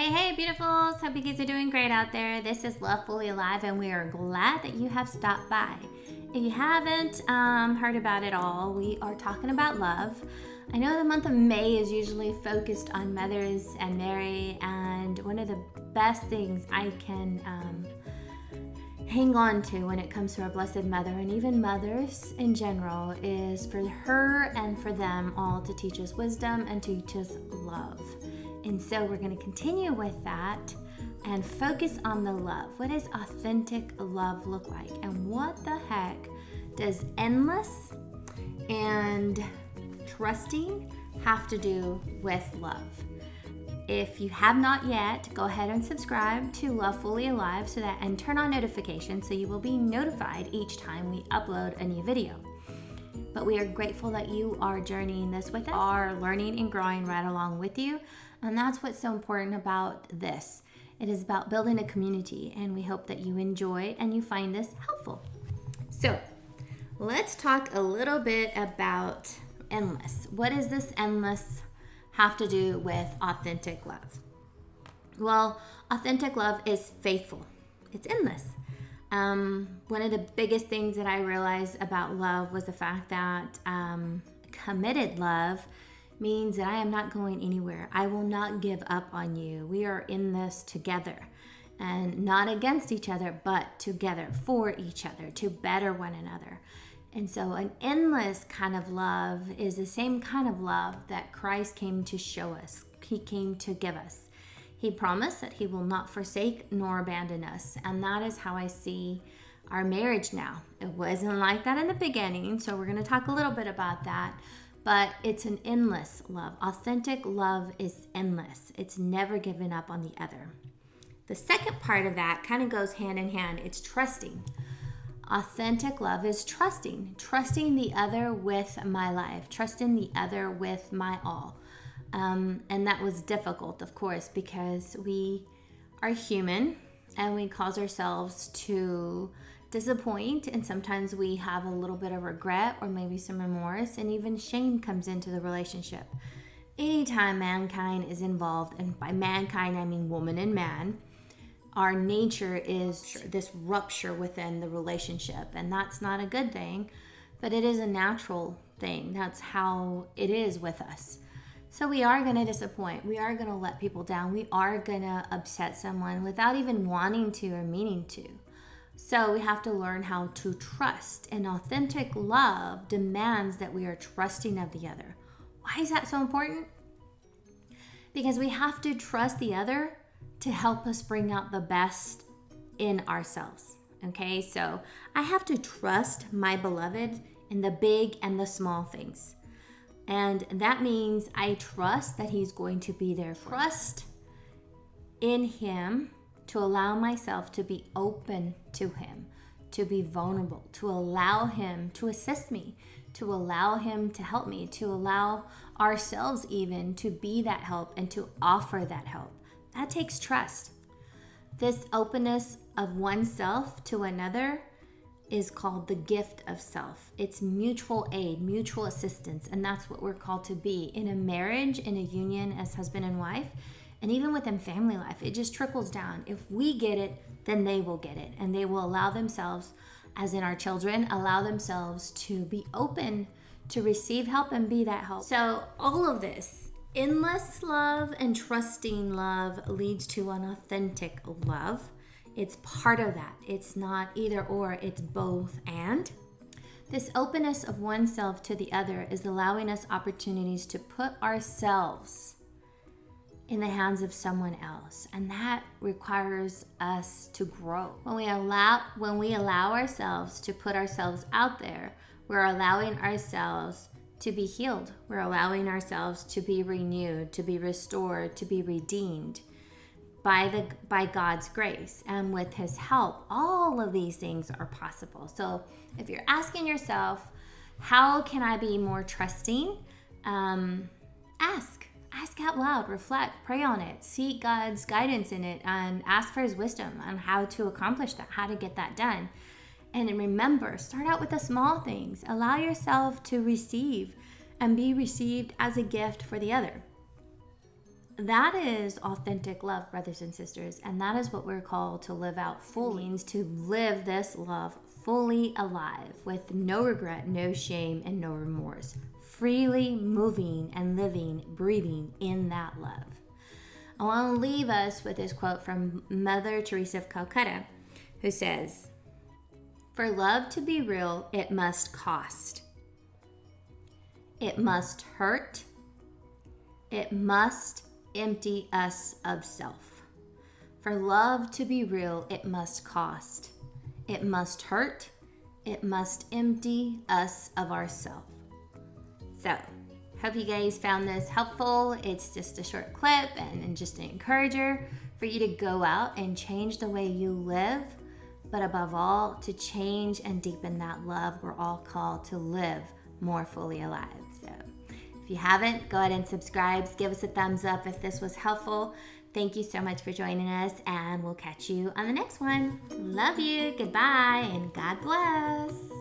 Hey, beautifuls. Hope you guys are doing great out there. This is Love Fully Alive, and we are glad that you have stopped by. If you haven't heard about it all, we are talking about love. I know the month of May is usually focused on mothers and Mary, and one of the best things I can hang on to when it comes to our Blessed Mother, and even mothers in general, is for her and for them all to teach us wisdom and to teach us love. And so we're going to continue with that and focus on the love. What does authentic love look like? And what the heck does endless and trusting have to do with love? If you have not yet, go ahead and subscribe to Love Fully Alive and turn on notifications so you will be notified each time we upload a new video. But we are grateful that you are journeying this with us, are learning and growing right along with you. And that's what's so important about this. It is about building a community, and we hope that you enjoy and you find this helpful. So let's talk a little bit about endless. What does this endless have to do with authentic love? Well, authentic love is faithful. It's endless. One of the biggest things that I realized about love was the fact that committed love means that I am not going anywhere. I will not give up on you. We are in this together, and not against each other, but together for each other, to better one another. And so an endless kind of love is the same kind of love that Christ came to show us. He came to give us. He promised that he will not forsake nor abandon us. And that is how I see our marriage now. It wasn't like that in the beginning, so we're going to talk a little bit about that. But it's an endless love. Authentic love is endless. It's never giving up on the other. The second part of that kind of goes hand in hand. It's trusting. Authentic love is trusting the other with my life, trusting the other with my all. And that was difficult, of course, because we are human and we cause ourselves to disappoint, and sometimes we have a little bit of regret or maybe some remorse, and even shame comes into the relationship. Anytime mankind is involved, and by mankind I mean woman and man, our nature is this rupture within the relationship, and that's not a good thing, but it is a natural thing. That's how it is with us. So we are going to disappoint. We are going to let people down. We are going to upset someone without even wanting to or meaning to. So we have to learn how to trust. And authentic love demands that we are trusting of the other. Why is that so important? Because we have to trust the other to help us bring out the best in ourselves. Okay, so I have to trust my beloved in the big and the small things. And that means I trust that he's going to be there. Trust in him to allow myself to be open to him, to be vulnerable, to allow him to assist me, to allow him to help me, to allow ourselves even to be that help and to offer that help. That takes trust. This openness of oneself to another is called the gift of self. It's mutual aid, mutual assistance, and that's what we're called to be in a marriage, in a union as husband and wife, and even within family life. It just trickles down. If we get it, then they will get it, and they will allow themselves, as in our children, allow themselves to be open to receive help and be that help. So all of this, endless love and trusting love, leads to an authentic love. It's part of that. It's not either or, it's both and. This openness of oneself to the other is allowing us opportunities to put ourselves in the hands of someone else, and that requires us to grow. When we allow ourselves to put ourselves out there, we're allowing ourselves to be healed. We're allowing ourselves to be renewed, to be restored, to be redeemed by God's grace, and with his help. All of these things are possible. So if you're asking yourself, how can I be more trusting? Ask out loud, reflect, pray on it, seek God's guidance in it, and ask for his wisdom on how to accomplish that, how to get that done. And remember, start out with the small things. Allow yourself to receive and be received as a gift for the other. that is authentic love, brothers and sisters, and that is what we're called to live out fully. It means to live this love fully alive with no regret, no shame, and no remorse, freely moving and living, breathing in that love. I want to leave us with this quote from Mother Teresa of Calcutta, who says, "For love to be real, it must cost. It must hurt. It must empty us of self. For love to be real, it must cost. It must hurt. It must empty us of ourself." So, hope you guys found this helpful. It's just a short clip and just an encourager for you to go out and change the way you live, but above all, to change and deepen that love we're all called to live more fully alive. So, if you haven't, go ahead and subscribe. Give us a thumbs up if this was helpful. Thank you so much for joining us, and we'll catch you on the next one. Love you. Goodbye, and God bless.